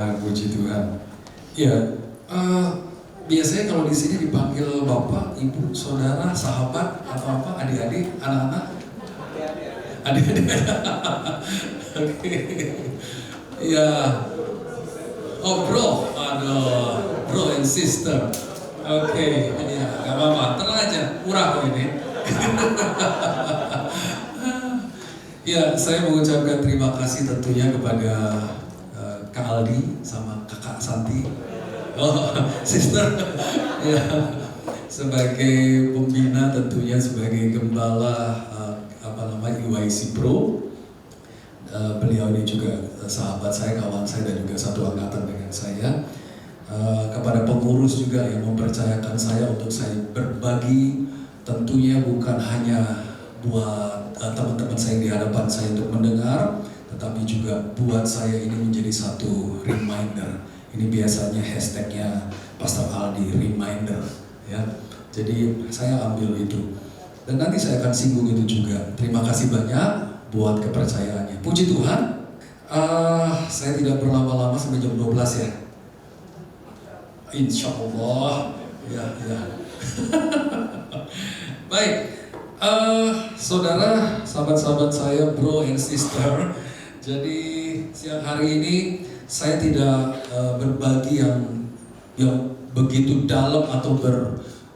Puji Tuhan. Ya, eh, biasanya kalau di sini dipanggil bapak, ibu, saudara, sahabat, atau apa, adik-adik, anak-anak, adik-adik. Oke. Ya, oh bro, aduh, bro and sister. Oke, ya, gak apa-apa, tenang aja, murah kok ini. Ya, saya mengucapkan terima kasih tentunya kepada Kak Aldi sama Kakak Santi, sister, ya, sebagai pembina tentunya sebagai gembala UIC Pro. Beliau ini juga sahabat saya, kawan saya dan juga satu angkatan dengan saya. Kepada pengurus juga yang mempercayakan saya untuk saya berbagi, tentunya bukan hanya buat teman-teman saya di hadapan saya untuk mendengar, tetapi juga buat saya ini menjadi satu reminder. Ini biasanya hashtagnya Pastor Aldi reminder, ya. Jadi saya ambil itu dan nanti saya akan singgung itu juga. Terima kasih banyak buat kepercayaannya. Puji Tuhan. Saya tidak berlama-lama sampai jam 12 ya. Insya Allah, ya. Baik, saudara, sahabat-sahabat saya, bro and sister. Jadi siang hari ini saya tidak berbagi yang begitu dalam atau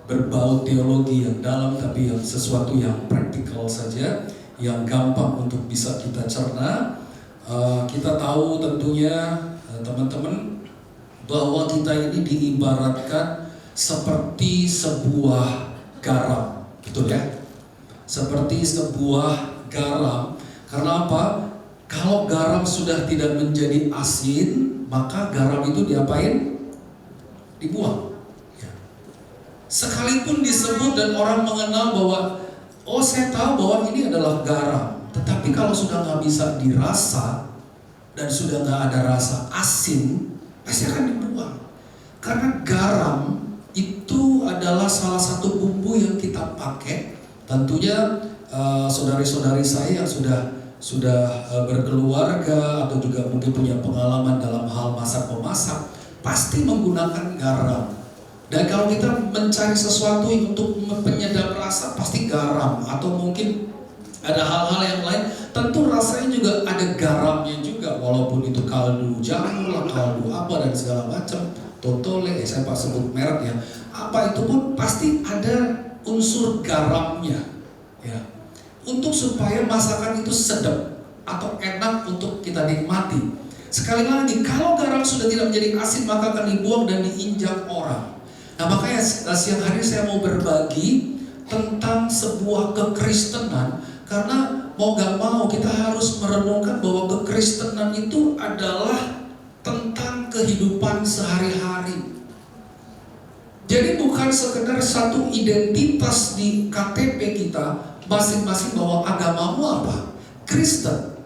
berbau teologi yang dalam, tapi yang sesuatu yang praktikal saja, yang gampang untuk bisa kita cerna. Kita tahu tentunya teman-teman bahwa kita ini diibaratkan seperti sebuah garam, betul ya? Seperti sebuah garam. Karena apa? Kalau garam sudah tidak menjadi asin, maka garam itu diapain? Dibuang. Ya. Sekalipun disebut dan orang mengenal bahwa, oh saya tahu bahwa ini adalah garam, tetapi kalau sudah nggak bisa dirasa dan sudah nggak ada rasa asin, pasti akan dibuang. Karena garam itu adalah salah satu bumbu yang kita pakai. Tentunya saudari-saudari saya yang sudah berkeluarga atau juga mungkin punya pengalaman dalam hal masak-memasak pasti menggunakan garam. Dan kalau kita mencari sesuatu untuk penyedap rasa pasti garam, atau mungkin ada hal-hal yang lain, tentu rasanya juga ada garamnya juga, walaupun itu kaldu jamur, kaldu apa dan segala macam, totole, saya pak sebut merek ya, apa itu pun pasti ada unsur garamnya, ya, untuk supaya masakan itu sedap atau enak untuk kita nikmati. Sekali lagi, kalau garam sudah tidak menjadi asin maka akan dibuang dan diinjak orang. Nah makanya siang hari saya mau berbagi tentang sebuah kekristenan. Karena mau gak mau kita harus merenungkan bahwa kekristenan itu adalah tentang kehidupan sehari-hari. Jadi bukan sekedar satu identitas di KTP kita masing-masing bahwa agamamu apa? Kristen.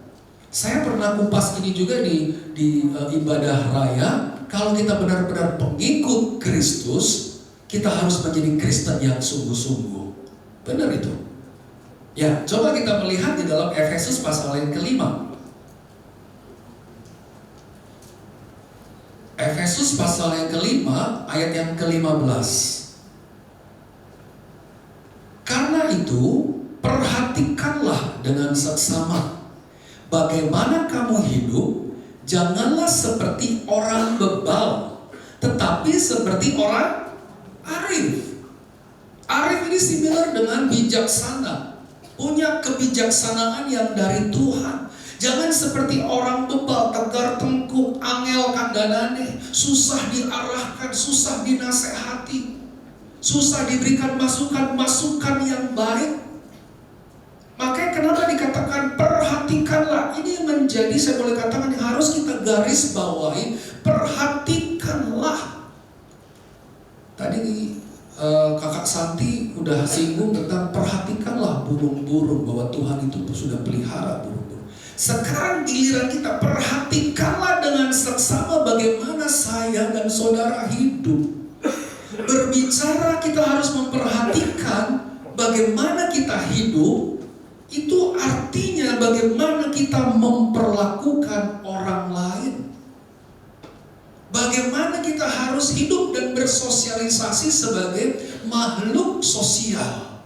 Saya pernah kupas ini juga di ibadah raya. Kalau kita benar-benar pengikut Kristus, kita harus menjadi Kristen yang sungguh-sungguh. Benar itu. Ya, coba kita melihat di dalam Efesus pasal yang kelima. Efesus pasal yang kelima, ayat yang ke-15. Karena itu, perhatikanlah dengan seksama bagaimana kamu hidup. Janganlah seperti orang bebal, tetapi seperti orang arif. Arif ini similar dengan bijaksana, punya kebijaksanaan yang dari Tuhan. Jangan seperti orang bebal, tegar tengkuk, angel kandanane, susah diarahkan, susah dinasehati, susah diberikan masukan yang baik. Makanya kenapa dikatakan perhatikanlah, ini menjadi, saya boleh katakan, yang harus kita garis bawahi. Perhatikanlah. Tadi Kakak Santi udah singgung tentang perhatikanlah burung-burung, bahwa Tuhan itu sudah pelihara burung-burung. Sekarang giliran kita, perhatikanlah dengan seksama bagaimana saya dan saudara hidup. Berbicara kita harus memperhatikan bagaimana kita hidup. Itu artinya bagaimana kita memperlakukan orang lain. Bagaimana kita harus hidup dan bersosialisasi sebagai makhluk sosial.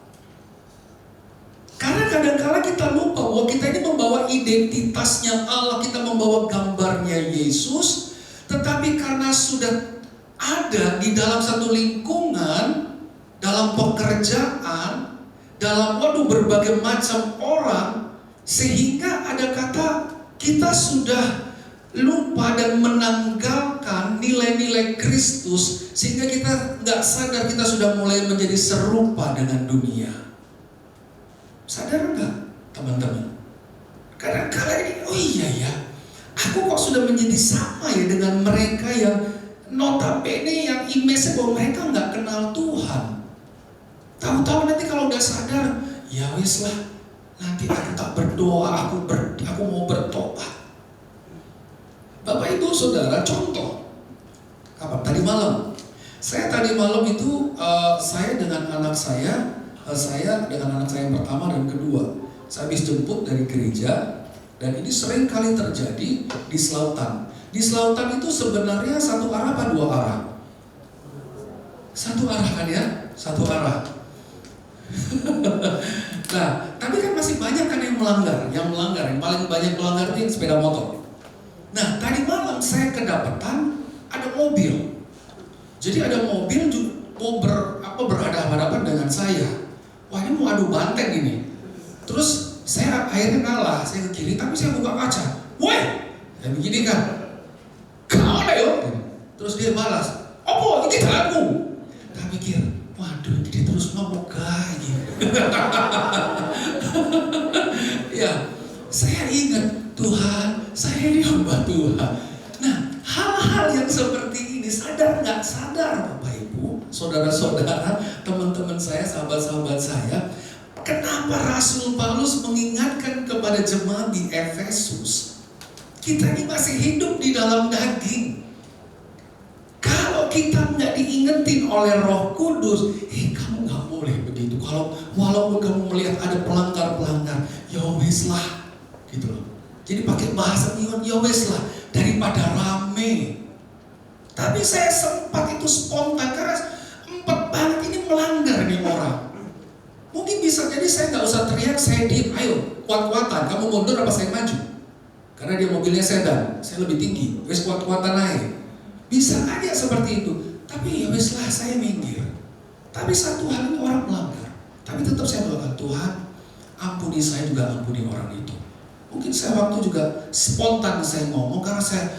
Karena kadang-kala kita lupa bahwa kita ini membawa identitasnya Allah, kita membawa gambarnya Yesus, tetapi karena sudah ada di dalam satu lingkungan, dalam pekerjaan, dalam berbagai macam orang, sehingga ada kata kita sudah lupa dan menanggalkan nilai-nilai Kristus, sehingga kita nggak sadar kita sudah mulai menjadi serupa dengan dunia. Sadar nggak teman-teman? Kadang-kadang ini, oh iya ya, aku kok sudah menjadi sama ya dengan mereka yang notabene yang image bahwa mereka nggak kenal Tuhan. Tahu-tahu nanti kalau udah sadar, ya wis lah, nanti aku tak berdoa, aku mau bertobat. Bapak Ibu Saudara, contoh kapan? Tadi malam. Saya tadi malam itu saya dengan anak saya dengan anak saya yang pertama dan kedua. Saya habis jemput dari gereja, dan ini sering kali terjadi di Selautan. Di Selautan itu sebenarnya satu arah apa dua arah? Satu arah kan ya? Satu arah. Nah, tapi kan masih banyak kan yang melanggar. Yang paling banyak melanggar itu sepeda motor. Nah, tadi malam saya kedapatan ada mobil. Jadi ada mobil mau berhadapan-hadapan dengan saya. Wah, ini mau adu banteng ini. Terus saya akhirnya ngalah, saya ke kiri, tapi saya buka kaca. Woi, saya begini kan. Kau ada yuk. Terus dia balas, "Apa? Ini aku." Tak pikir, waduh, dia terus ngomong gaya. Ya, saya ingat, Tuhan, saya ini hamba Tuhan. Nah, hal-hal yang seperti ini, sadar nggak sadar Bapak Ibu, saudara-saudara, teman-teman saya, sahabat-sahabat saya, kenapa Rasul Paulus mengingatkan kepada jemaat di Efesus, kita ini masih hidup di dalam daging. Kalau kita nggak diingetin oleh Roh Kudus, kamu nggak boleh begitu. Kalau walaupun kamu melihat ada pelanggar-pelanggar, ya wes lah, gitu loh. Jadi pakai bahasa Iwan, ya wes lah, daripada rame. Tapi saya sempat itu spontan karena empat banget ini melanggar nih orang. Mungkin bisa jadi saya nggak usah teriak, saya diem, ayo kuat-kuatan, kamu mundur apa saya maju? Karena dia mobilnya sedan, saya lebih tinggi, wes kuat-kuatan naik. Bisa aja seperti itu, tapi ya wes lah saya minggir. Tapi satu hal ini orang melanggar, tapi tetap saya doakan, Tuhan ampuni saya juga ampuni orang itu. Mungkin saya waktu juga spontan saya ngomong karena saya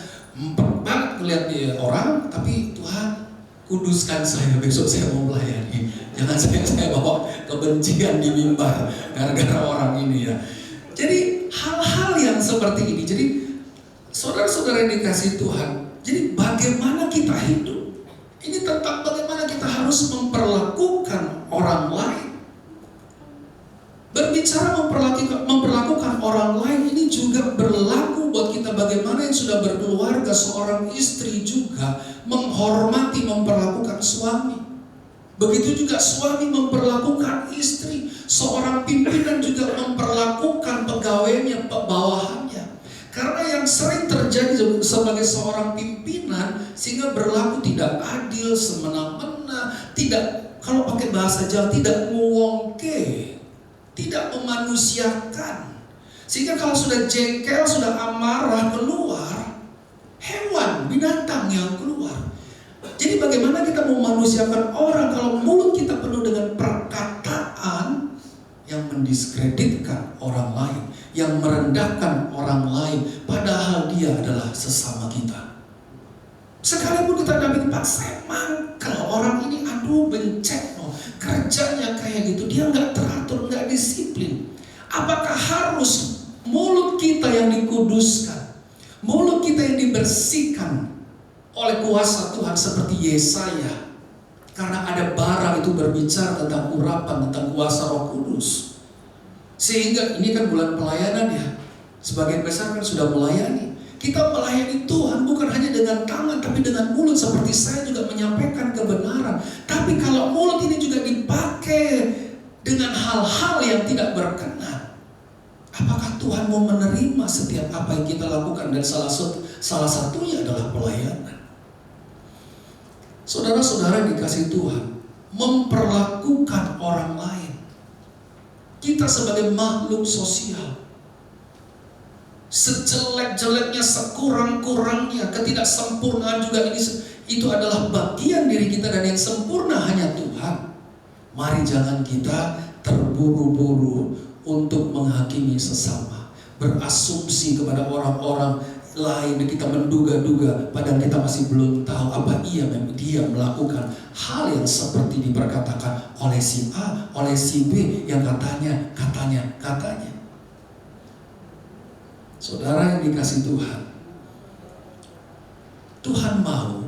banget ngeliat dia orang, tapi Tuhan kuduskan saya, besok saya mau melayani. Jangan saya bawa kebencian di mimbar gara-gara orang ini ya. Jadi hal-hal yang seperti ini. Jadi saudara-saudara yang dikasih Tuhan, jadi bagaimana kita hidup? Ini tentang bagaimana kita harus memperlakukan orang lain. Berbicara memperlakukan orang lain ini juga berlaku buat kita bagaimana yang sudah berkeluarga, seorang istri juga menghormati, memperlakukan suami. Begitu juga suami memperlakukan istri, seorang pimpinan juga memperlakukan pegawainya, bawahannya. Karena yang sering terjadi sebagai seorang pimpinan sehingga berlaku tidak adil, semena-mena, tidak, kalau pakai bahasa Jawa, tidak nguwongke, tidak memanusiakan. Sehingga kalau sudah jengkel, sudah amarah keluar, hewan, binatang yang keluar. Jadi bagaimana kita memanusiakan orang kalau mulut kita penuh dengan perkataan yang mendiskreditkan orang lain, yang merendahkan orang lain, padahal dia adalah sesama kita. Sekalipun kita dapat, Pak, saya mangkel orang ini, aduh bencet, kerjanya kayak gitu, dia nggak teratur, nggak disiplin. Apakah harus mulut kita yang dikuduskan, mulut kita yang dibersihkan oleh kuasa Tuhan seperti Yesaya? Karena ada bara itu berbicara tentang urapan, tentang kuasa Roh Kudus. Sehingga ini kan bulan pelayanan ya, sebagian besar kan sudah melayani. Kita melayani Tuhan bukan hanya dengan tangan, tapi dengan mulut. Seperti saya juga menyampaikan kebenaran. Tapi kalau mulut ini juga dipakai dengan hal-hal yang tidak berkenan, apakah Tuhan mau menerima setiap apa yang kita lakukan? Dan salah satunya adalah pelayanan. Saudara-saudara yang dikasihi Tuhan, memperlakukan orang lain. Kita sebagai makhluk sosial, sejelek-jeleknya, sekurang-kurangnya, ketidaksempurnaan juga itu adalah bagian diri kita, dan yang sempurna hanya Tuhan. Mari jangan kita terburu-buru untuk menghakimi sesama, berasumsi kepada orang-orang lain, kita menduga-duga padahal kita masih belum tahu apa dia melakukan hal yang seperti diperkatakan oleh si A, oleh si B yang katanya. Saudara yang dikasihi Tuhan, Tuhan mau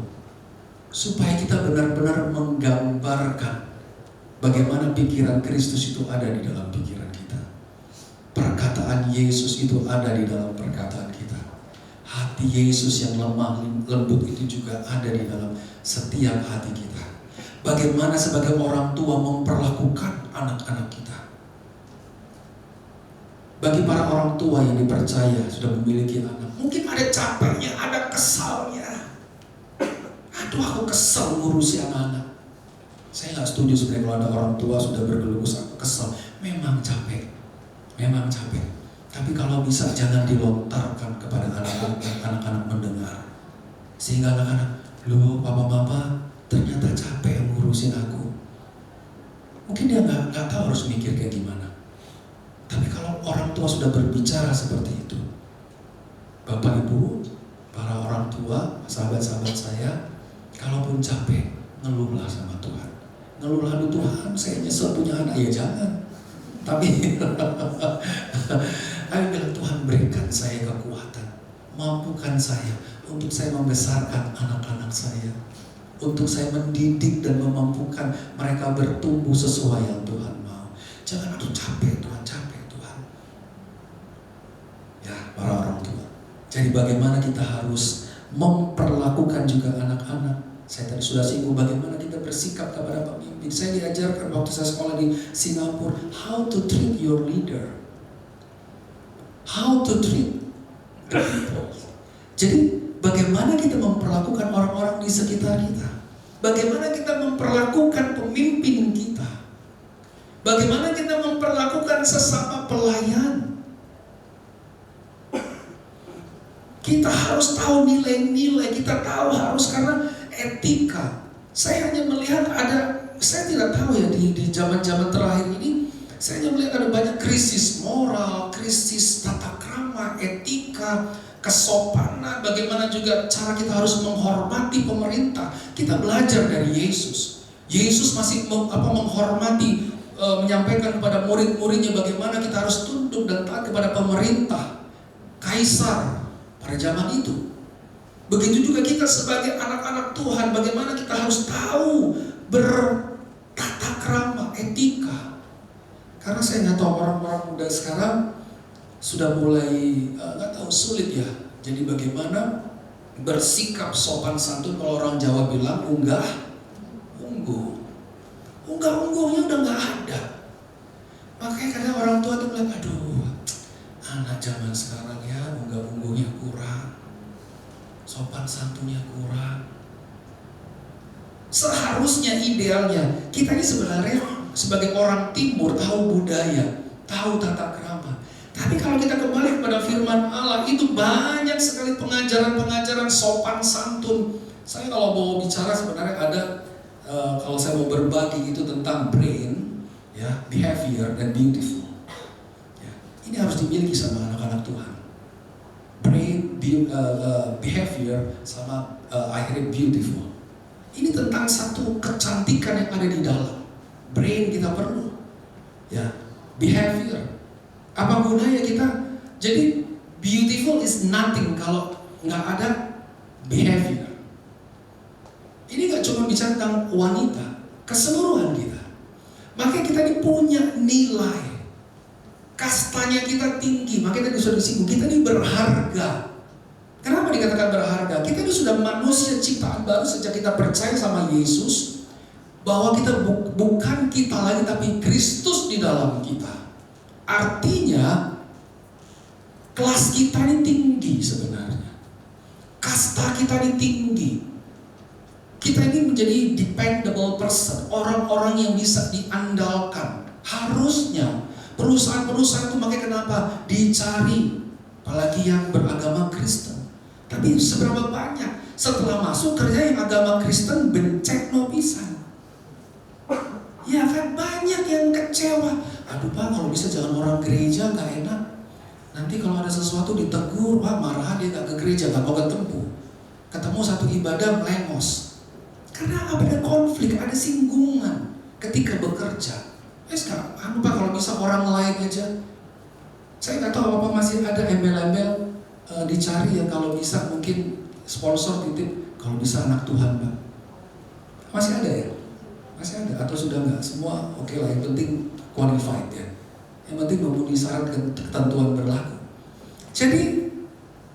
supaya kita benar-benar menggambarkan bagaimana pikiran Kristus itu ada di dalam pikiran kita. Perkataan Yesus itu ada di dalam perkataan kita. Hati Yesus yang lemah lembut itu juga ada di dalam setiap hati kita. Bagaimana sebagai orang tua memperlakukan anak-anak kita. Bagi para orang tua yang dipercaya sudah memiliki anak, mungkin ada capeknya, ada kesalnya. Aduh, aku kesel ngurusi anak-anak. Saya nggak setuju sebenarnya kalau ada orang tua sudah bergelugus, aku kesel. Memang capek. Tapi kalau bisa jangan dilontarkan kepada anak-anak mendengar. Sehingga anak-anak, loh papa mama ternyata capek yang ngurusin aku. Mungkin dia nggak tahu harus mikir kayak gimana. Tapi kalau orang tua sudah berbicara seperti itu, Bapak Ibu, para orang tua, sahabat-sahabat saya, kalaupun capek, ngeluhlah sama Tuhan. Ngeluhlah, aduh Tuhan, saya nyesel punya anak. Ya jangan. Tapi ayo bilang, Tuhan berikan saya kekuatan, mampukan saya untuk saya membesarkan anak-anak saya, untuk saya mendidik dan memampukan mereka bertumbuh sesuai yang Tuhan mau. Jangan aduh capek Tuhan. Ya, para orang tua. Jadi bagaimana kita harus memperlakukan juga anak-anak. Saya tadi sudah singgung bagaimana kita bersikap kepada pemimpin. Saya diajarkan waktu saya sekolah di Singapura, how to treat your leader, how to treat the people. Jadi bagaimana kita memperlakukan orang-orang di sekitar kita, bagaimana kita memperlakukan pemimpin kita, bagaimana kita memperlakukan sesama pelayan. Kita harus tahu nilai-nilai, kita tahu harus, karena etika. Saya hanya melihat saya tidak tahu ya di zaman-zaman terakhir ini, saya hanya melihat ada banyak krisis moral, krisis tata krama, etika, kesopanan, bagaimana juga cara kita harus menghormati pemerintah. Kita belajar dari Yesus. Yesus masih menghormati, menyampaikan kepada murid-muridnya bagaimana kita harus tunduk dan taat kepada pemerintah, kaisar pada zaman itu. Begitu juga kita sebagai anak-anak Tuhan, bagaimana kita harus tahu bertata krama, etika. Karena saya nggak tahu orang-orang muda sekarang sudah mulai nggak tahu, sulit ya. Jadi bagaimana bersikap sopan santun. Kalau orang Jawa bilang unggah-ungguhnya udah nggak ada. Makanya kadang orang tua tuh bilang, aduh, anak zaman sekarang ya unggah-ungguhnya kurang, sopan santunnya kurang. Seharusnya idealnya kita ini sebenarnya sebagai orang timur tahu budaya, tahu tata krama. Tapi kalau kita kembali kepada firman Allah, itu banyak sekali pengajaran-pengajaran sopan santun. Saya kalau mau bicara sebenarnya ada, kalau saya mau berbagi itu tentang brain, ya, behavior dan beautiful. Ini harus dimiliki sama anak-anak Tuhan. Brain, behavior, sama akhirnya beautiful. Ini tentang satu kecantikan yang ada di dalam. Brain kita perlu, ya. Behavior, apa gunanya kita? Jadi beautiful is nothing kalau nggak ada behavior. Ini nggak cuma bicara tentang wanita, keseluruhan kita. Makanya kita ini punya nilai. Kastanya kita tinggi, makanya tadi sudah disinggung, kita ini berharga. Kenapa dikatakan berharga? Kita ini sudah manusia ciptaan baru sejak kita percaya sama Yesus, bahwa kita bukan kita lagi, tapi Kristus di dalam kita. Artinya kelas kita ini tinggi sebenarnya, kasta kita ini tinggi. Kita ini menjadi dependable person, orang-orang yang bisa diandalkan. Harusnya perusahaan-perusahaan itu makanya kenapa dicari, apalagi yang beragama Kristen. Tapi seberapa banyak setelah masuk kerja yang agama Kristen bencek no pisan. Ya kan banyak yang kecewa. Aduh Pak, kalau bisa jangan orang gereja, gak enak. Nanti kalau ada sesuatu ditegur, Pak marah dia gak ke gereja, gak mau ketemu satu ibadah melengos. Karena ada konflik, ada singgungan ketika bekerja. Pak kalau bisa orang lain aja. Saya gak tahu apa masih ada embel-embel dicari ya, kalau bisa mungkin sponsor titip, kalau bisa anak Tuhan Pak. Masih ada ya? Masih ada atau sudah enggak? Semua oke lah, yang penting qualified ya. Yang penting memenuhi syarat ketentuan berlaku. Jadi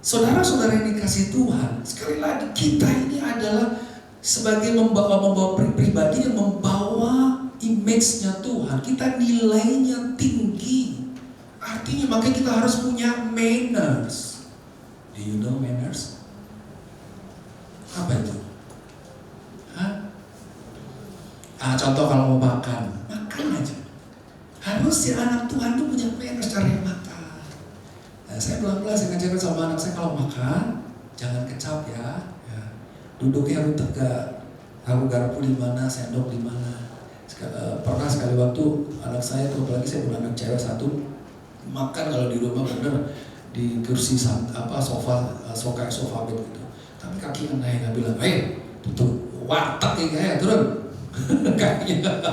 saudara-saudara yang dikasih Tuhan, sekali lagi kita ini adalah sebagai membawa pribadi yang membawa image-nya Tuhan. Kita nilainya tinggi. Artinya makanya kita harus punya manners. Do you know manners? Apa itu? Contoh kalau mau makan aja. Harus si anak Tuhan tuh punya manners cara makan. Nah, saya pelan-pelan saya ngajarin sama anak saya kalau makan jangan kecap ya. Duduknya harus tegak, taruh garpu di mana, sendok di mana. Pernah sekali waktu anak saya tuh, apalagi saya punya anak cewek satu, makan kalau di rumah bener di kursi sofa bed gitu. Tapi kakinya naik, nggak bilang, tutup warteg ya turun. Kakinya.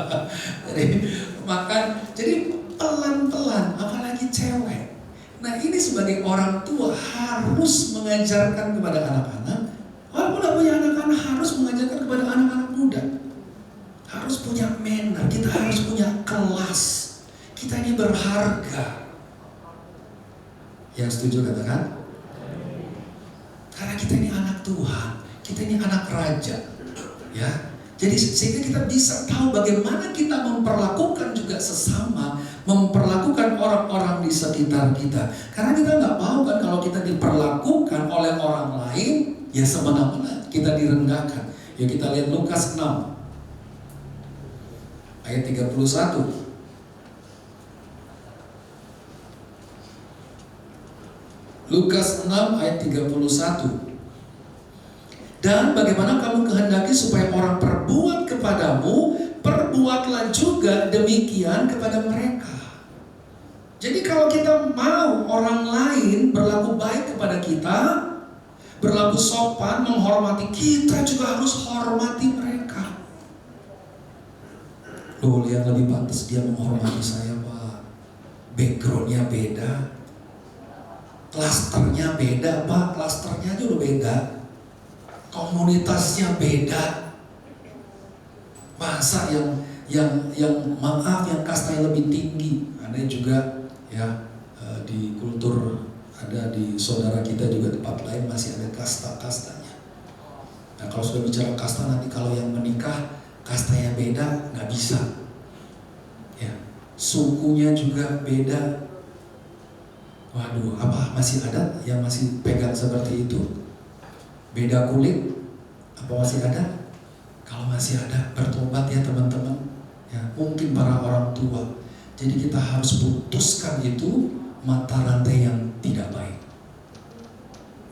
Jadi makan, jadi pelan-pelan, apalagi cewek. Nah ini sebagai orang tua harus mengajarkan kepada anak-anak. Walaupun tidak punya anak-anak, harus mengajarkan kepada anak-anak muda. Harus punya manner, kita harus punya kelas. Kita ini berharga. Yang setuju katakan? Karena kita ini anak Tuhan, kita ini anak raja. Ya. Jadi sehingga kita bisa tahu bagaimana kita memperlakukan juga sesama, memperlakukan orang-orang di sekitar kita. Karena kita nggak mau kan kalau kita diperlakukan oleh orang lain, ya semena-mena kita direndahkan. Ya kita lihat Lukas 6 ayat 31. Lukas 6 ayat 31. Dan bagaimana kamu kehendaki supaya orang perbuat kepadamu, perbuatlah juga demikian kepada mereka. Jadi kalau kita mau orang lain berlaku baik kepada kita, berlaku sopan, menghormati, kita juga harus hormati mereka. Loh, lihat lebih pantas dia menghormati saya Pak. Backgroundnya beda, klasternya beda Pak, klasternya aja udah beda. Komunitasnya beda. Masa yang maaf yang kastanya lebih tinggi. Ada juga ya di kultur, ada di saudara kita juga tempat lain masih ada kasta-kastanya. Nah kalau sudah bicara kasta, nanti kalau yang menikah kastanya beda nggak bisa. Ya, sukunya juga beda. Waduh, apa masih ada yang masih pegang seperti itu? Beda kulit, apa masih ada? Kalau masih ada, bertobat ya teman-teman. Ya, mungkin para orang tua. Jadi kita harus putuskan itu mata rantai yang tidak baik.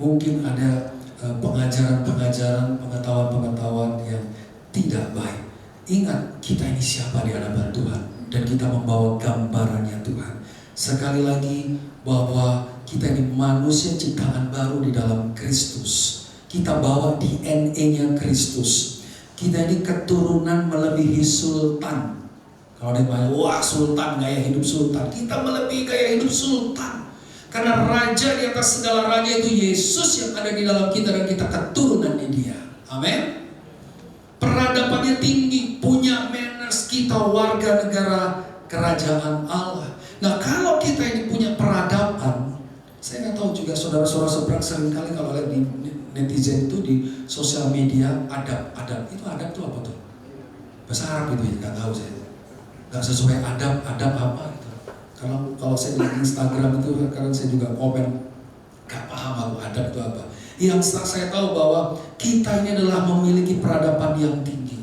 Mungkin ada pengajaran-pengajaran, pengetahuan-pengetahuan yang tidak baik. Ingat, kita ini siapa di hadapan Tuhan, dan kita membawa gambarannya Tuhan. Sekali lagi bahwa kita ini manusia ciptaan baru di dalam Kristus. Kita bawa DNA-nya Kristus. Kita ini keturunan melebihi sultan. Kalau dia bilang, wah sultan, gaya hidup sultan. Kita melebihi gaya hidup sultan. Karena raja di atas segala raja itu Yesus yang ada di dalam kita, dan kita keturunannya dia. Amin. Peradabannya tinggi, punya manners, kita warga negara kerajaan Allah. Nah kalau kita ini punya peradaban, saya nggak tahu juga saudara-saudara seberang seringkali kalau lihat di netizen itu di sosial media adab itu apa tuh? Bahasa Arab itu ya, nggak tahu saya. Nggak sesuai adab apa gitu. Kalau saya di Instagram itu kadang saya juga komen, nggak paham aku adab itu apa. Yang saya tahu bahwa kita ini adalah memiliki peradaban yang tinggi.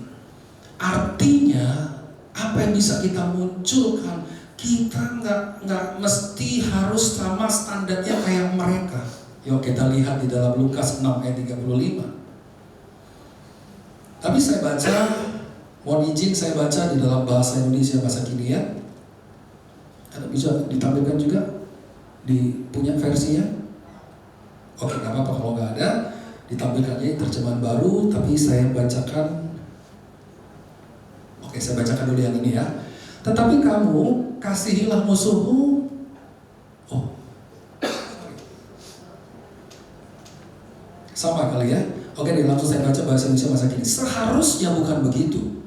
Artinya apa yang bisa kita munculkan, kita nggak mesti harus sama standarnya kayak mereka. Yuk kita lihat di dalam Lukas 6 ayat 35. Tapi saya baca, mohon izin saya baca di dalam bahasa Indonesia, bahasa kini ya. Atau bisa ditampilkan juga di punya versinya. Oke, nggak apa-apa kalau nggak ada, ditampilkannya terjemahan baru, tapi saya bacakan. Oke, saya bacakan dulu yang ini ya. Tetapi kamu kasihilah musuhmu. Oh, sama kali ya. Oke, langsung saya baca bahasa Indonesia masa kini. Seharusnya bukan begitu.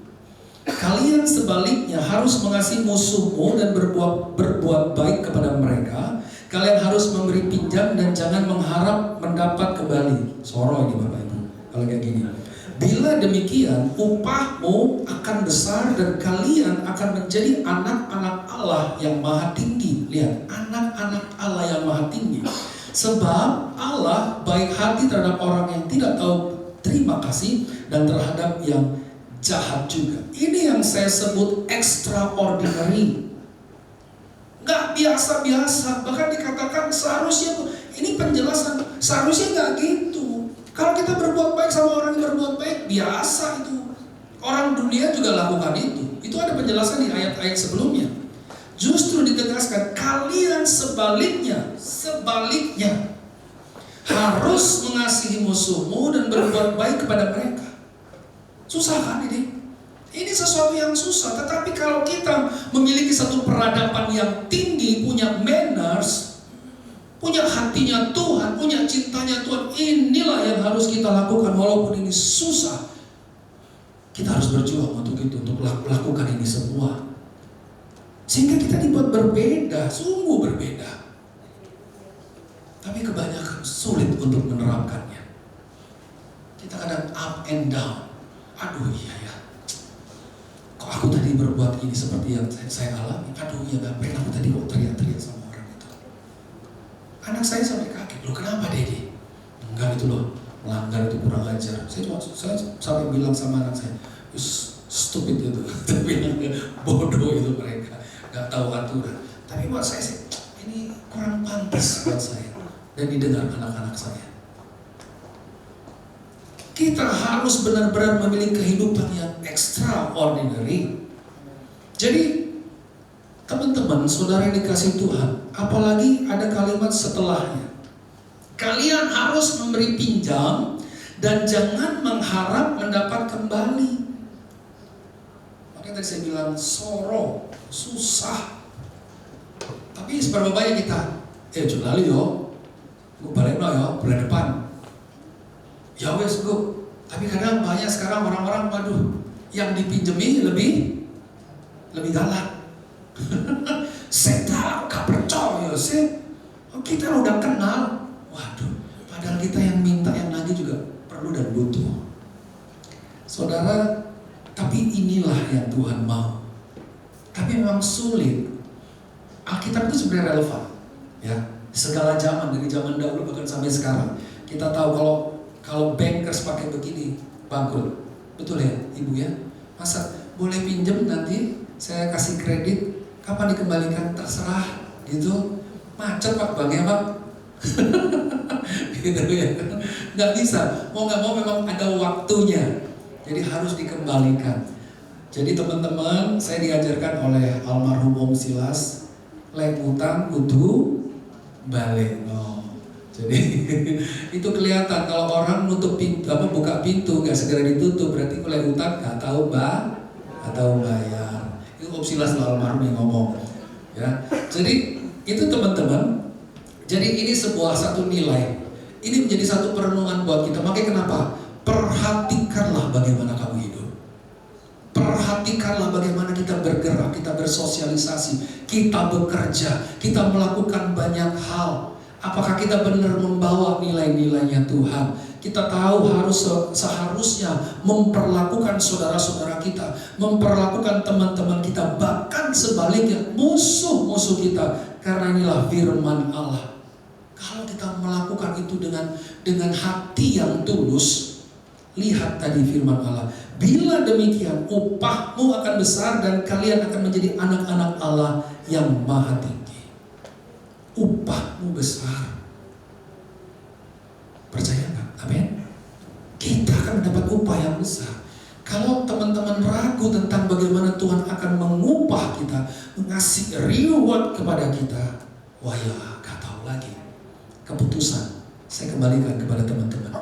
Kalian sebaliknya harus mengasihi musuhmu dan berbuat baik kepada mereka. Kalian harus memberi pinjam dan jangan mengharap mendapat kembali. Soro ini Bapak Ibu. Kalau kayak gini. Bila demikian, upahmu akan besar dan kalian akan menjadi anak-anak Allah yang maha tinggi. Lihat, anak-anak Allah yang maha tinggi. Sebab Allah baik hati terhadap orang yang tidak tahu terima kasih dan terhadap yang jahat juga. Ini yang saya sebut extraordinary. Nggak biasa-biasa. Bahkan dikatakan seharusnya, ini penjelasan, seharusnya nggak gitu. Kalau kita berbuat baik sama orang yang berbuat baik, biasa itu. Orang dunia juga lakukan itu. Itu ada penjelasan di ayat-ayat sebelumnya. Justru ditegaskan, kalian sebaliknya harus mengasihi musuhmu dan berbuat baik kepada mereka. Susah kan ini? Ini sesuatu yang susah. Tetapi kalau kita memiliki satu peradaban yang tinggi, punya manners, punya hatinya Tuhan, punya cintanya Tuhan, inilah yang harus kita lakukan walaupun ini susah. Kita harus berjuang untuk itu, untuk melakukan ini semua. Sehingga kita dibuat berbeda, sungguh berbeda. Tapi kebanyakan sulit untuk menerapkannya. Kita kadang up and down. Aduh iya ya, kok aku tadi berbuat ini seperti yang saya alami. Aduh iya, ngapain aku tadi kok teriak-teriak sama orang itu. Anak saya sampai kaget, loh kenapa Dede? Enggak itu loh, melanggar itu kurang ajar. Saya sampai bilang sama anak saya, stupid itu, bilang bodoh itu mereka, nggak tahu aturan. Tapi buat saya sih, ini kurang pantas buat saya dan didengar anak-anak saya. Kita harus benar-benar memiliki kehidupan yang extraordinary. Jadi teman-teman, saudara yang dikasih Tuhan, apalagi ada kalimat setelahnya. Kalian harus memberi pinjam dan jangan mengharap mendapat kembali. Makanya tadi saya bilang soro, susah. Tapi seberapa banyak kita? Jual yo, gue balik lo yo, bulan depan. Ya wes gue. Tapi kadang banyak sekarang orang-orang, waduh, yang dipinjemi lebih galak. Saya tahu, gak percaya sih. Kita udah kenal. Waduh, padahal kita yang minta yang lagi juga perlu dan butuh. Saudara, tapi inilah yang Tuhan mau. Tapi memang sulit. Alkitab itu sebenarnya relevan, ya. Segala zaman, dari zaman dahulu bahkan sampai sekarang, kita tahu kalau bankers pakai begini, bangkrut. Betul ya, Ibu ya? Masa boleh pinjam nanti saya kasih kredit, kapan dikembalikan terserah gitu. Macet Pak banknya Pak. Gitu ya. Nggak bisa, mau nggak mau memang ada waktunya. Jadi harus dikembalikan. Jadi teman-teman, saya diajarkan oleh almarhum Om Silas, lek utang kudu balik. Jadi itu kelihatan kalau orang nutup pintu, buka pintu nggak segera ditutup, berarti kalau utang nggak tahu bayar. Itu Om Silas almarhum yang ngomong, ya. Jadi itu teman-teman. Jadi ini satu nilai. Ini menjadi satu perenungan buat kita. Makanya kenapa? Perhatikanlah bagaimana kamu hidup. Perhatikanlah bagaimana kita bergerak, kita bersosialisasi, kita bekerja, kita melakukan banyak hal. Apakah kita benar membawa nilai-nilainya Tuhan? Kita tahu seharusnya memperlakukan saudara-saudara kita, memperlakukan teman-teman kita, bahkan sebaliknya musuh-musuh kita. Karena inilah firman Allah. Kalau kita melakukan itu dengan hati yang tulus, Lihat tadi firman Allah. Bila demikian upahmu akan besar dan kalian akan menjadi anak-anak Allah yang maha tinggi. Upahmu besar. Percaya nggak? Amin. Kita akan mendapat upah yang besar. Kalau teman-teman ragu tentang bagaimana Tuhan akan mengupah kita, mengasih reward kepada kita, wah ya, gak tahu lagi. Keputusan saya kembalikan kepada teman-teman.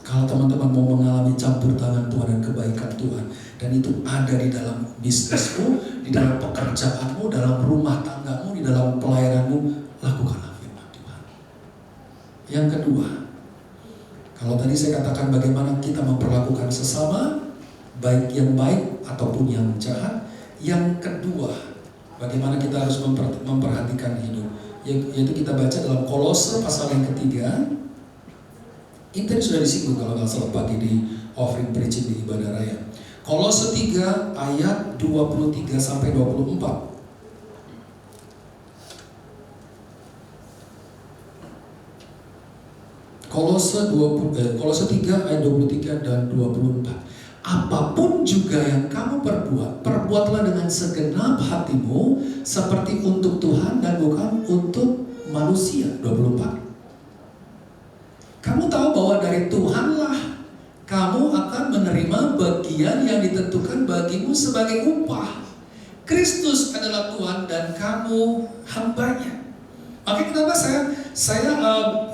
Kalau teman-teman mau mengalami campur tangan Tuhan dan kebaikan Tuhan, dan itu ada di dalam bisnismu, di dalam pekerjaanmu, dalam rumah tanggamu, di dalam pelayananmu, lakukanlah firman Tuhan. Yang kedua, kalau tadi saya katakan bagaimana kita memperlakukan sesama, baik yang baik ataupun yang jahat. Yang kedua, bagaimana kita harus memperhatikan hidup, yaitu kita baca dalam Kolose pasal yang ketiga. Ini tadi sudah disinggung kalau nggak salah pagi di offering preaching di ibadah raya. Kolose 3 ayat 23 sampai 24. Kolose 3 ayat 23 dan 24. Apapun juga yang kamu perbuat, perbuatlah dengan segenap hatimu seperti untuk Tuhan dan bukan untuk manusia. 24. Kamu tahu bahwa dari Tuhanlah kamu akan menerima bagian yang ditentukan bagimu sebagai upah. Kristus adalah Tuhan dan kamu hambanya. Makanya kenapa saya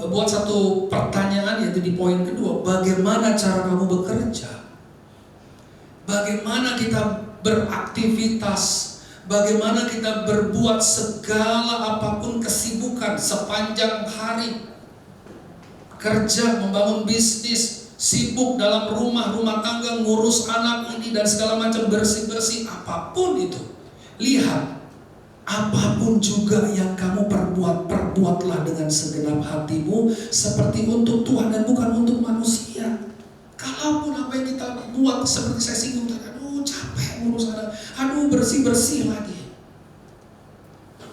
buat satu pertanyaan, yaitu di poin kedua, bagaimana cara kamu bekerja? Bagaimana kita beraktivitas? Bagaimana kita berbuat segala apapun kesibukan sepanjang hari? Kerja, membangun bisnis, sibuk dalam rumah tangga, ngurus anak ini dan segala macam, bersih-bersih, apapun itu. Lihat, apapun juga yang kamu perbuat, perbuatlah dengan segenap hatimu seperti untuk Tuhan dan bukan untuk manusia. Kalaupun apa yang kita buat seperti saya singgung tadi, aduh capek ngurus anak, aduh bersih-bersih lagi.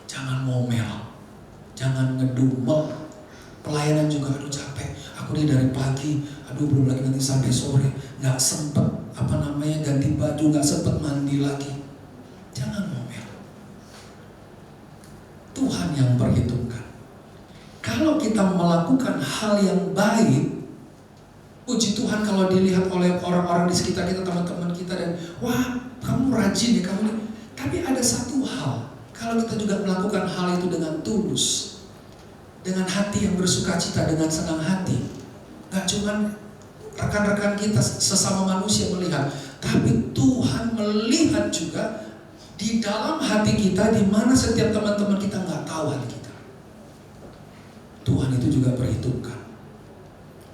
Jangan ngomel, jangan ngedumel. Pelayanan juga, aduh capek, aku nih dari pagi, aduh belum lagi nanti sampai sore, nggak sempet ganti baju, nggak sempet mandi lagi. Jangan ngomel. Tuhan yang perhitungkan. Kalau kita melakukan hal yang baik, puji Tuhan kalau dilihat oleh orang-orang di sekitar kita, teman-teman kita, dan wah kamu rajin ya kamu nih. Tapi ada satu hal, kalau kita juga melakukan hal itu dengan tulus, dengan hati yang bersukacita, dengan senang hati, gak cuma rekan-rekan kita sesama manusia melihat, tapi Tuhan melihat juga di dalam hati kita, di mana setiap teman-teman kita nggak tahu hati kita. Tuhan itu juga perhitungkan.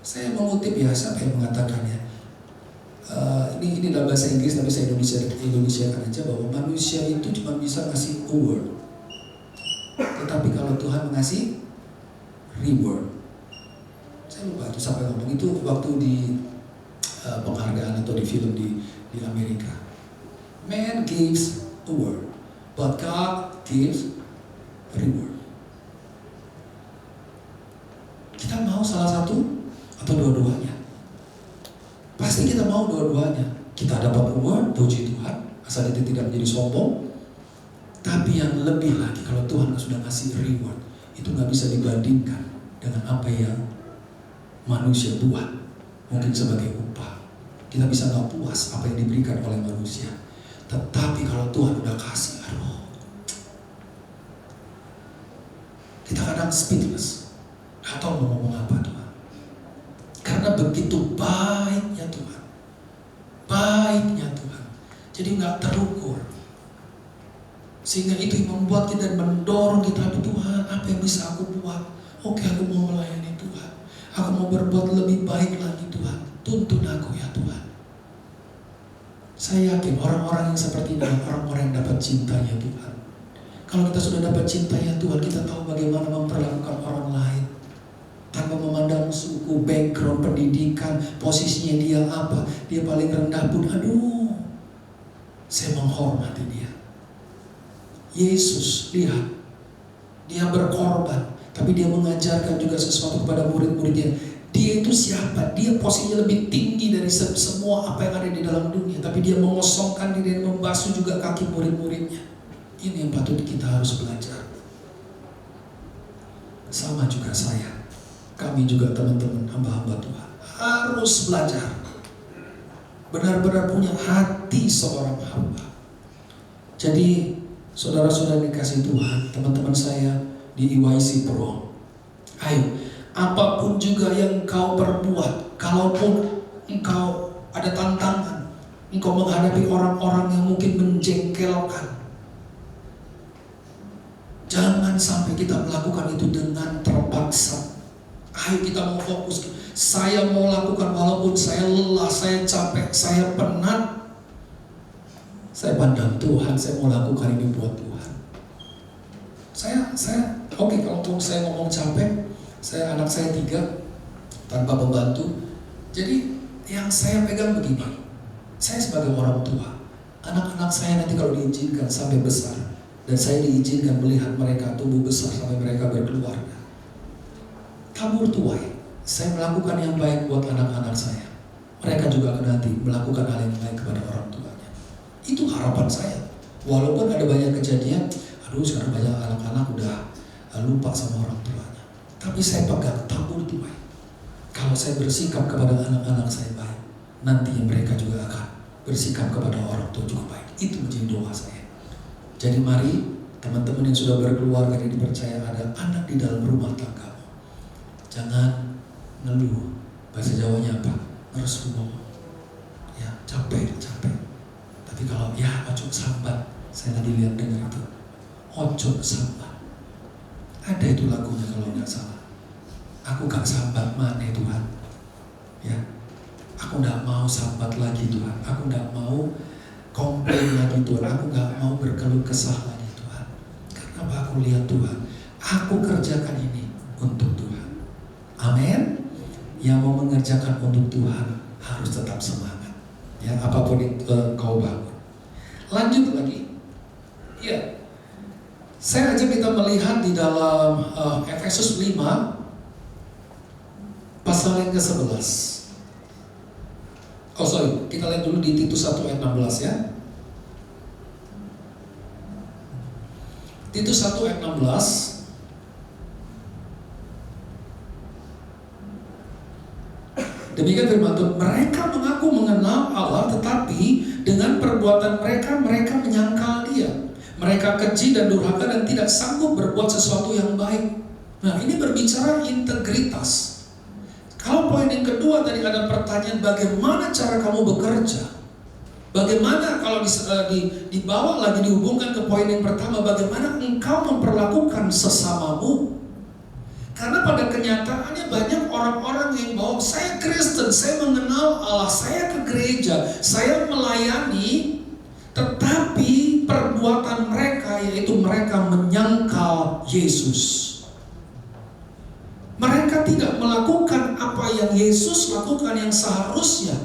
Saya mengutip ya, siapa yang mengatakannya? Ini dalam bahasa Inggris, tapi saya Indonesiakan aja, bahwa manusia itu cuma bisa ngasih award, tetapi kalau Tuhan mengasih reward. Saya lupa itu siapa yang ngomong itu waktu di penghargaan atau di film di Amerika. Man gives award, but God gives reward. Kita mau salah satu atau dua-duanya? Pasti kita mau dua-duanya. Kita dapat award, puji Tuhan, asal itu tidak menjadi sombong. Tapi yang lebih lagi, kalau Tuhan sudah ngasih reward, itu nggak bisa dibandingkan dengan apa yang manusia buat, mungkin sebagai upah. Kita bisa nggak puas apa yang diberikan oleh manusia, tetapi kalau Tuhan udah kasih, aduh, kita kadang speechless, nggak tahu mau ngomong apa Tuhan, karena begitu baiknya Tuhan, jadi nggak terukur. Sehingga itu membuat kita, mendorong kita, Tuhan apa yang bisa aku buat? Oke, aku mau melayani Tuhan, aku mau berbuat lebih baik lagi Tuhan, tuntun aku ya Tuhan. Saya yakin orang-orang yang seperti ini, orang-orang yang dapat cintanya Tuhan. Kalau kita sudah dapat cintanya Tuhan, kita tahu bagaimana memperlakukan orang lain tanpa memandang suku, background, pendidikan, posisinya dia apa, dia paling rendah pun, aduh, saya menghormati dia. Yesus, lihat, dia berkorban, tapi dia mengajarkan juga sesuatu kepada murid-muridnya. Dia itu siapa? Dia posisinya lebih tinggi dari semua apa yang ada di dalam dunia. Tapi dia mengosongkan diri dan membasuh juga kaki murid-muridnya. Ini yang patut kita harus belajar. Sama juga saya. Kami juga teman-teman hamba-hamba Tuhan harus belajar. Benar-benar punya hati seorang hamba. Jadi saudara-saudara dikasih Tuhan, teman-teman saya di EYC Pro, ayo, apapun juga yang engkau perbuat, kalaupun engkau ada tantangan, engkau menghadapi orang-orang yang mungkin menjengkelkan, jangan sampai kita melakukan itu dengan terpaksa. Ayo kita mau fokus. Saya mau lakukan walaupun saya lelah, saya capek, saya penat. Saya pandang Tuhan, saya mau lakukan ini buat Tuhan. Oke, kalau saya ngomong capek, anak saya 3 tanpa pembantu. Jadi yang saya pegang begini, saya sebagai orang tua, anak-anak saya nanti kalau diizinkan sampai besar, dan saya diizinkan melihat mereka tumbuh besar sampai mereka berkeluarga, tabur tuai, saya melakukan yang baik buat anak-anak saya. Mereka juga akan nanti melakukan hal yang baik kepada orang tuanya. Itu harapan saya. Walaupun ada banyak kejadian, sekarang banyak anak-anak udah lupa sama orang tuanya. Tapi saya pegang tabur tuai. Kalau saya bersikap kepada anak-anak saya baik, nanti mereka juga akan bersikap kepada orang tua juga baik. Itu menjadi doa saya. Jadi mari teman-teman yang sudah berkeluarga dan dipercaya ada anak di dalam rumah tanggamu, jangan ngeluh. Bahasa Jawanya apa? Ngeres ngomong. Ya, capek. Tapi kalau ojo sambat, saya tadi lihat dengar itu. Ojo sambat. Ada itu lagunya kalau nggak salah. Aku gak sambat mana Tuhan. Ya, aku nggak mau sambat lagi Tuhan. Aku nggak mau komplain lagi Tuhan. Aku nggak mau berkeluh kesah lagi Tuhan. Karena aku lihat Tuhan, aku kerjakan ini untuk Tuhan. Amin. Yang mau mengerjakan untuk Tuhan harus tetap semangat. Ya, apapun itu kau bangun. Lanjut lagi. Ya. Saya ajak kita melihat di dalam Efesus 5 pasal yang ke-11. Kita lihat dulu di Titus 1 ayat 16 ya. Titus 1 ayat 16. Demikian firman Tuhan, mereka mengaku mengenal Allah, tetapi dengan perbuatan mereka menyangkal Dia. Mereka keji dan durhaka dan tidak sanggup berbuat sesuatu yang baik. Nah, ini berbicara integritas. Kalau poin yang kedua tadi ada pertanyaan, bagaimana cara kamu bekerja? Bagaimana kalau dibawa lagi dihubungkan ke poin yang pertama, bagaimana engkau memperlakukan sesamamu? Karena pada kenyataannya banyak orang-orang yang bahwa saya Kristen, saya mengenal Allah, saya ke gereja, saya melayani, tetapi perbuatan mereka yaitu mereka menyangkal Yesus. Mereka tidak melakukan apa yang Yesus lakukan yang seharusnya.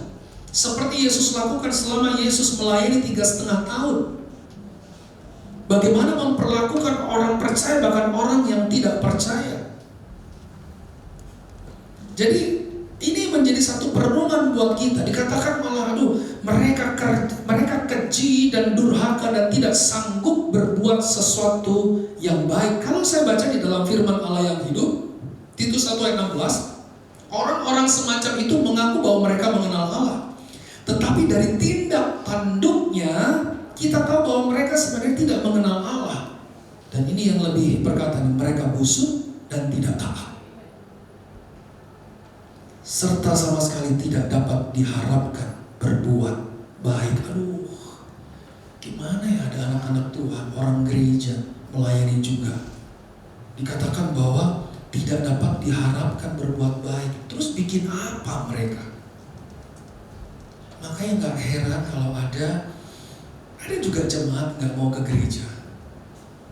Seperti Yesus lakukan selama Yesus melayani 3,5 tahun. Bagaimana memperlakukan orang percaya bahkan orang yang tidak percaya. Jadi ini menjadi satu perenungan buat kita. Dikatakan malah mereka keji dan durhaka dan tidak sanggup berbuat sesuatu yang baik. Kalau saya baca di dalam firman Allah yang hidup, Titus 1 ayat 16, orang-orang semacam itu mengaku bahwa mereka mengenal Allah. Tetapi dari tindak tanduknya kita tahu bahwa mereka sebenarnya tidak mengenal Allah. Dan ini yang lebih perkataan, mereka busuk dan tidak taat. Serta sama sekali tidak dapat diharapkan berbuat baik. Gimana ya ada anak-anak Tuhan, orang gereja melayani juga, dikatakan bahwa tidak dapat diharapkan berbuat baik. Terus bikin apa mereka? Makanya gak heran kalau ada juga jemaat gak mau ke gereja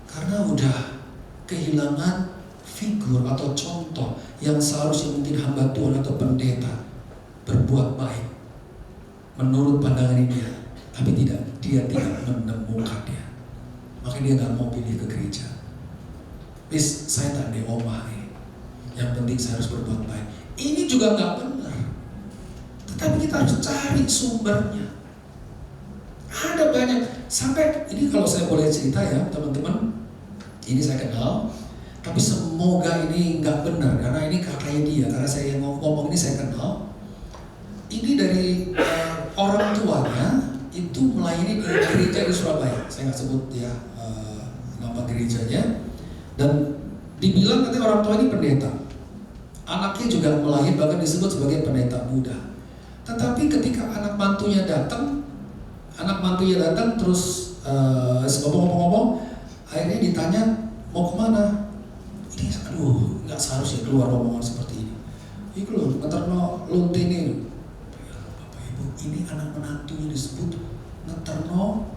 karena udah kehilangan figur atau contoh yang seharusnya mungkin hamba Tuhan atau pendeta berbuat baik menurut pandangan dia, tapi dia tidak menemukan dia. Makanya dia gak mau pilih ke gereja. Saya tak ada omah, yang penting saya harus berbuat baik. Ini juga nggak benar. Tetapi kita harus cari sumbernya. Ada banyak, sampai ini kalau saya boleh cerita ya teman-teman, ini saya kenal, tapi semoga ini nggak benar karena ini kakaknya dia, karena saya ngomong ini saya kenal. Ini dari orang tuanya itu melayani di gereja di Surabaya. Saya nggak sebut ya nama gerejanya. Dan dibilang nanti orang tua ini pendeta. Anaknya juga melayani, bahkan disebut sebagai pendeta muda. Tetapi ketika anak mantunya datang terus ngomong-ngomong, akhirnya ditanya mau kemana? Ini aduh nggak seharusnya keluar omongan seperti ini. Ini loh, ngeterno lonte ini. Bapak Ibu, ini anak menantunya disebut ngeterno,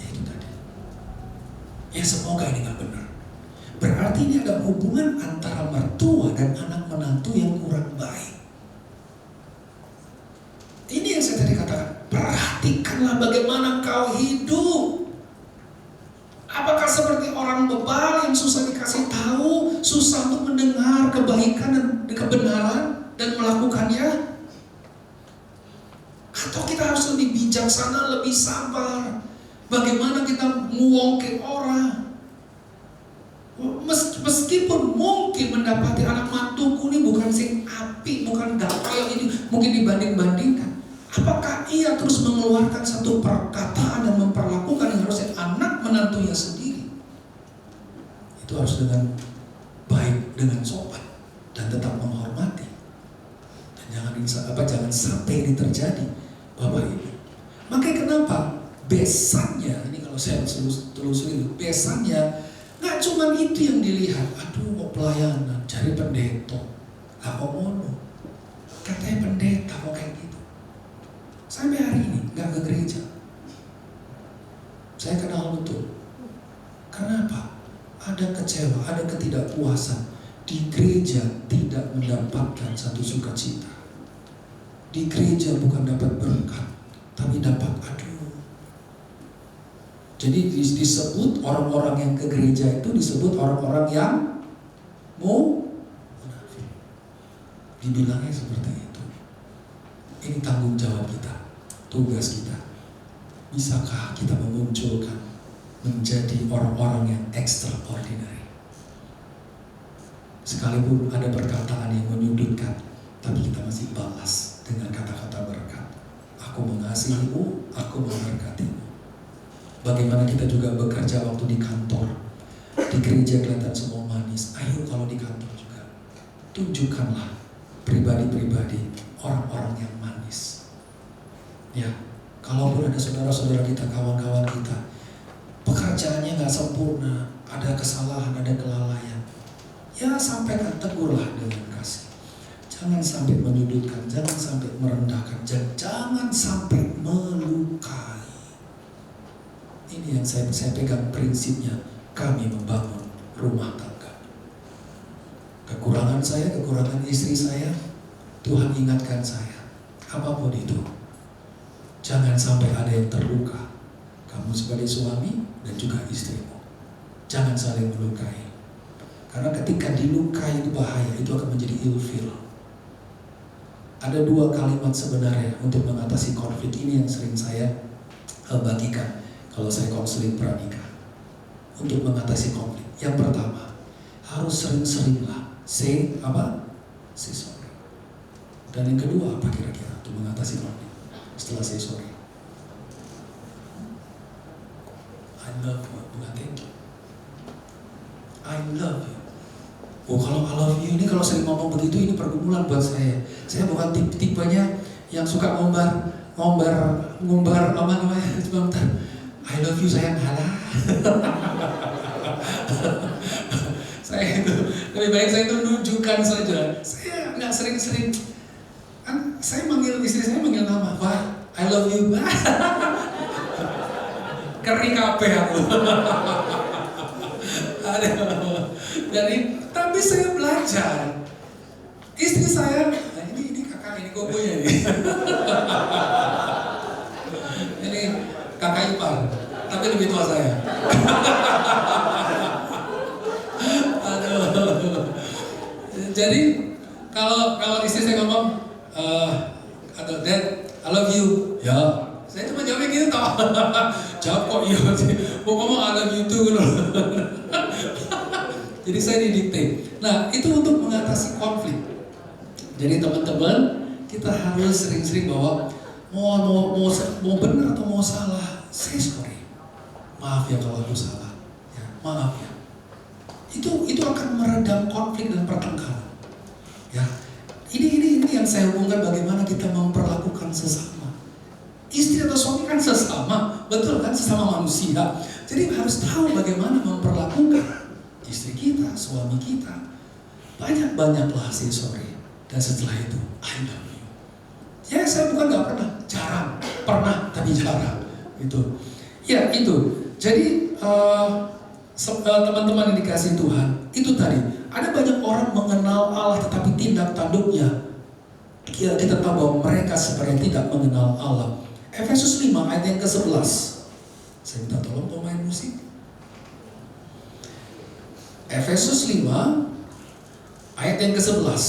ya itu tadi. Ya semoga ini nggak benar. Berarti ini ada hubungan antara mertua dan anak menantu yang kurang baik. Ini yang saya tadi katakan, perhatikanlah bagaimana kau hidup. Apakah seperti orang bebal yang susah dikasih tahu, susah untuk mendengar kebaikan dan kebenaran dan melakukannya? Atau kita harus lebih bijaksana, lebih sabar. Bagaimana kita nguongke orang? Meskipun mungkin mendapati anak mantuku ini bukan sing api, bukan gak kayak ini, mungkin dibanding-bandingkan. Apakah ia terus mengeluarkan satu perkataan dan memperlakukan yang harusnya anak menantunya sendiri? Itu harus dengan baik, dengan sopan, dan tetap menghormati. Dan jangan sampai ini terjadi, Bapak Ibu. Makanya kenapa besannya, ini kalau saya telusuri, besannya nggak cuma itu yang dilihat. Aduh, kok pelayanan, cari pendeta, kok ngono, katanya pendeta kok kayak gitu. Sampai hari ini nggak ke gereja. Saya kenal betul. Kenapa? Ada kecewa, ada ketidakpuasan. Di gereja tidak mendapatkan satu sukacita. Di gereja bukan dapat berkat, tapi dapat aduh. Jadi disebut orang-orang yang ke gereja itu disebut orang-orang yang munafik. Dibilangnya seperti itu. Ini tanggung jawab kita, tugas kita. Bisakah kita memunculkan menjadi orang-orang yang extraordinary? Sekalipun ada perkataan yang menyudutkan, tapi kita masih balas dengan kata-kata berkat. Aku mengasihimu, aku memberkatimu. Bagaimana kita juga bekerja waktu di kantor. Di gereja kelihatan semua manis. Ayo kalau di kantor juga tunjukkanlah pribadi-pribadi orang-orang yang manis. Ya, kalaupun ada saudara-saudara kita, kawan-kawan kita, pekerjaannya nggak sempurna, ada kesalahan, ada kelalaian, ya sampaikan, tegurlah dengan kasih. Jangan sampai menyudutkan, jangan sampai merendahkan, jangan sampai melukai. Ini yang saya pegang prinsipnya kami membangun rumah tangga. Kekurangan saya, kekurangan istri saya, Tuhan ingatkan saya. Apapun itu, jangan sampai ada yang terluka. Kamu sebagai suami dan juga istrimu, jangan saling melukai. Karena ketika dilukai itu bahaya, itu akan menjadi ilfil. Ada dua kalimat sebenarnya untuk mengatasi konflik ini yang sering saya bagikan kalau saya konseling pranikah untuk mengatasi konflik. Yang pertama, harus sering-seringlah say sorry. Dan yang kedua apa kira-kira untuk mengatasi konflik setelah say sorry? I love you, bukan thank you. I love you. Oh, kalau I love you ini kalau sering ngomong begitu, ini pergumulan buat saya. Saya bukan tipenya yang suka ngombar apa namanya, sebentar. I love you sayang, halah. Saya itu lebih baik saya itu menunjukkan saja. Saya nggak sering-sering. Kan saya manggil istri saya manggil nama, Wah, I love you. Kering kabeh aku. Jadi, tapi saya belajar. Istri saya, nah ini kakak, ini gogonya ini. Ini kakak ipar, tapi lebih tua saya. Aduh. Jadi kalau kalau istri saya ngomong, atau Dad, I love you. Ya, saya cuma jawabnya gitu tau. Jawab kok iya. Mau ngomong I love you too gitu. Jadi saya didikte. Nah, itu untuk mengatasi konflik. Jadi teman-teman, kita harus sering-sering bahwa mau benar atau mau salah, say sorry. Maaf ya kalau aku salah. Ya, maaf ya. Itu akan meredam konflik dan pertengkaran. Ya. Ini yang saya hubungkan bagaimana kita memperlakukan sesama. Istri atau suami kan sesama, betul kan, sesama manusia. Jadi harus tahu bagaimana memperlakukan istri kita, suami kita. Banyak-banyaklah say sorry. Dan setelah itu, I love you. Ya saya bukan gak pernah, jarang. Pernah tapi jarang. Itu. Ya itu. Jadi teman-teman yang dikasih Tuhan, itu tadi. Ada banyak orang mengenal Allah tetapi tindak tanduknya kita tahu bahwa mereka sebenarnya tidak mengenal Allah. Efesus 5 ayat yang ke-11. Saya minta tolong pemain musik. Efesus 5 ayat yang ke-11.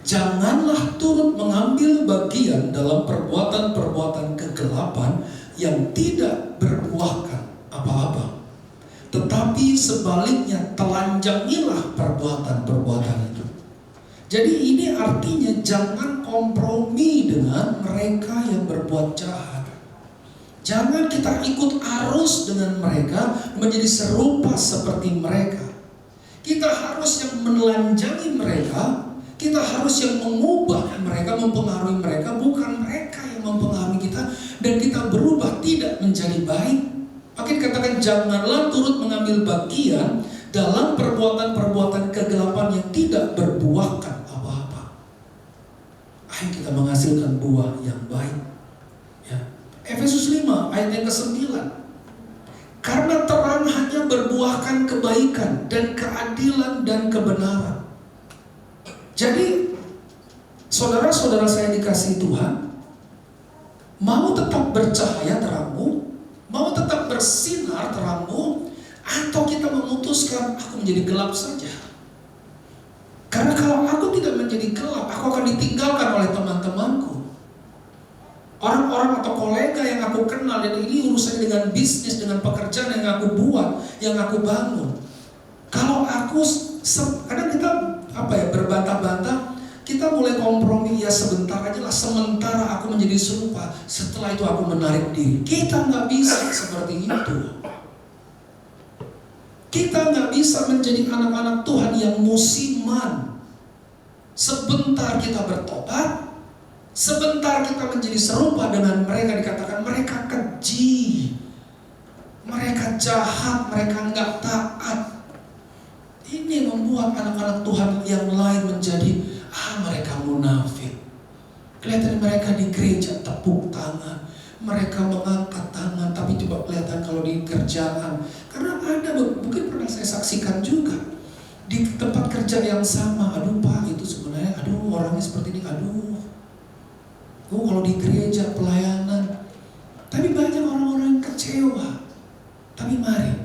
Janganlah turut mengambil bagian dalam perbuatan-perbuatan kegelapan yang tidak berbuahkan apa-apa. Tetapi sebaliknya telanjangilah perbuatan-perbuatan itu. Jadi ini artinya jangan kompromi dengan mereka yang berbuat jahat. Jangan kita ikut arus dengan mereka menjadi serupa seperti mereka. Kita harus yang menelanjangi mereka. Kita harus yang mengubah mereka, mempengaruhi mereka, bukan mereka yang mempengaruhi kita. Dan kita berubah tidak menjadi baik. Maka dikatakan janganlah turut mengambil bagian dalam perbuatan-perbuatan kegelapan yang tidak berbuahkan apa-apa. Ayo kita menghasilkan buah yang baik. Ya. Efesus 5 ayat yang ke-9. Karena terang hanya berbuahkan kebaikan dan keadilan dan kebenaran. Jadi saudara-saudara saya dikasih Tuhan, mau tetap bercahaya terangmu, mau tetap bersinar terangmu, atau kita memutuskan aku menjadi gelap saja. Karena kalau aku tidak menjadi gelap, aku akan ditinggalkan oleh teman-temanku. Orang-orang atau kolega yang aku kenal, dan ini urusannya dengan bisnis, dengan pekerjaan yang aku buat, yang aku bangun. Kalau aku, kadang kita berbantah-bantah, kita mulai kompromi, ya sebentar aja lah, sementara aku menjadi serupa, setelah itu aku menarik diri. Kita nggak bisa seperti itu. Kita nggak bisa menjadi anak-anak Tuhan yang musiman. Sebentar kita bertobat, sebentar kita menjadi serupa dengan mereka, dikatakan mereka keji, mereka jahat, mereka nggak taat. Ini membuat anak-anak Tuhan yang lain menjadi mereka munafik. Kelihatan mereka di gereja tepuk tangan, mereka mengangkat tangan, tapi coba kelihatan kalau di kerjaan. Karena ada, mungkin pernah saya saksikan juga di tempat kerja yang sama. Aduh Pak, itu sebenarnya orangnya seperti ini. Kalau di gereja pelayanan, tapi banyak orang-orang yang kecewa. Tapi mari,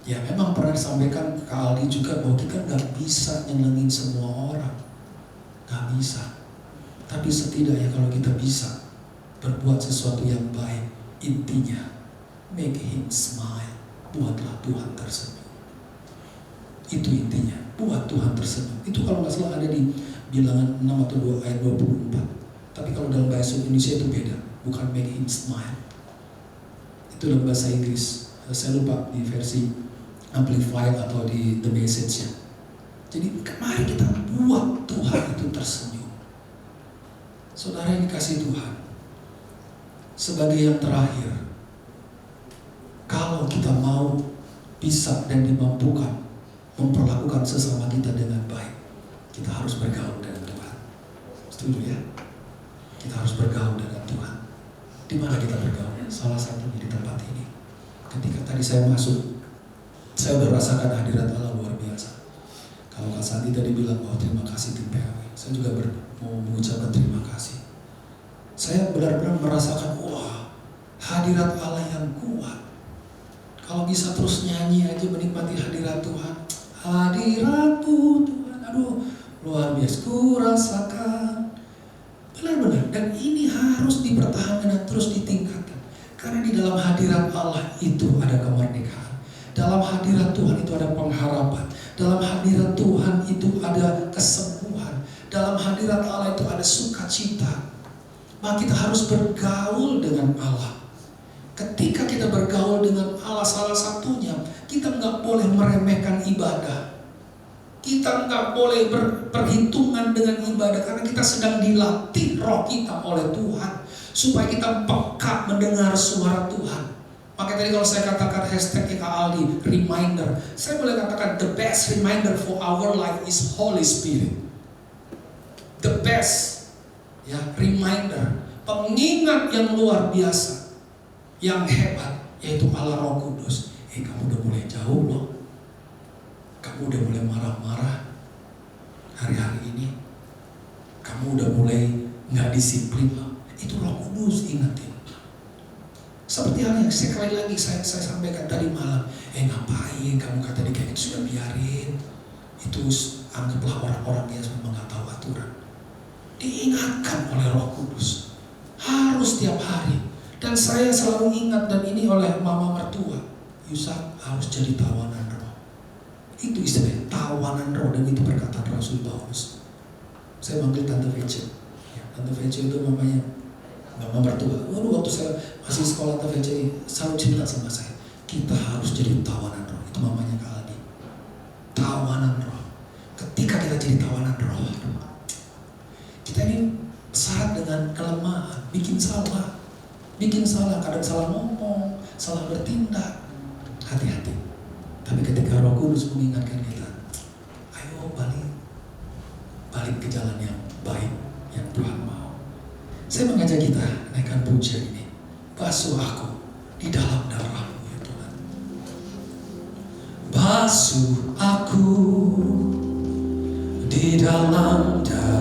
ya memang pernah disampaikan ke Aldi juga bahwa kita gak bisa nyenengin semua orang, gak bisa. Tapi setidaknya kalau kita bisa berbuat sesuatu yang baik, intinya make him smile, buatlah Tuhan tersenyum. Itu intinya, buat Tuhan tersenyum. Itu kalau gak salah ada di Bilangan 6 atau 2 ayat 24. Tapi kalau dalam bahasa Indonesia itu beda, bukan make him smile. Itu dalam bahasa Inggris. Saya lupa di versi Amplified atau di The Message-nya. Jadi mari kita buat Tuhan itu tersenyum. Saudara yang dikasih Tuhan, sebagai yang terakhir, kalau kita mau bisa dan dimampukan memperlakukan sesama kita dengan baik, kita harus bergaul dengan Tuhan. Setuju ya? Kita harus bergaul dengan Tuhan. Di mana kita bergaul? Salah satunya di tempat ini. Ketika tadi saya masuk, saya merasakan hadirat Allah luar biasa. Kalau Kak Santi tadi bilang bahwa terima kasih tim PAW, saya juga mau mengucapkan terima kasih. Saya benar-benar merasakan hadirat Allah yang kuat. Kalau bisa terus nyanyi aja menikmati hadirat Tuhan. Hadiratmu Tuhan, Luar biasa, ku rasakan. Benar-benar, dan ini harus dipertahankan dan terus ditingkatkan. Karena di dalam hadirat Allah itu ada kemerdekaan. Dalam hadirat Tuhan itu ada pengharapan. Dalam hadirat Tuhan itu ada kesembuhan. Dalam hadirat Allah itu ada sukacita. Maka kita harus bergaul dengan Allah. Ketika kita bergaul dengan Allah, salah satunya kita nggak boleh meremehkan ibadah. Kita nggak boleh berperhitungan dengan ibadah, karena kita sedang dilatih roh kita oleh Tuhan supaya kita peka mendengar suara Tuhan. Maka tadi kalau saya katakan hashtag Eka Aldi reminder, saya boleh katakan the best reminder for our life is Holy Spirit. The best ya reminder, pengingat yang luar biasa, yang hebat, yaitu Allah Roh Kudus. Kamu udah mulai jauh loh. Kamu udah mulai marah-marah hari-hari ini. Kamu udah mulai gak disiplin loh. Itu Roh Kudus, ingatin. Seperti halnya sekali lagi saya sampaikan tadi malam. Ngapain kamu kata di kayak itu, sudah biarin. Itu anggaplah orang-orang yang memang gak tahu aturan. Diingatkan oleh Roh Kudus. Harus tiap hari. Dan saya selalu ingat, dan ini oleh mama mertua, Yusak harus jadi tawanan roh. Itu istilahnya, tawanan roh, dan itu perkataan Rasul Paulus. Saya manggil Tante Vece. Ya, Tante Vece itu mamanya, mama mertua. Waktu saya masih sekolah, Tante Vece selalu cerita sama saya, kita harus jadi tawanan roh. Itu mamanya Kak Aldi. Tawanan roh. Ketika kita jadi tawanan roh, kita ini syarat dengan kelemahan, bikin salah, kadang salah ngomong, salah bertindak. Hati-hati. Tapi ketika Roh Kudus mengingatkan kita, ayo balik ke jalan yang baik yang Tuhan mau. Saya mengajak kita naikkan pujian ini. Basuh aku di dalam darah-Mu ya Tuhan. Basuh aku di dalam darah.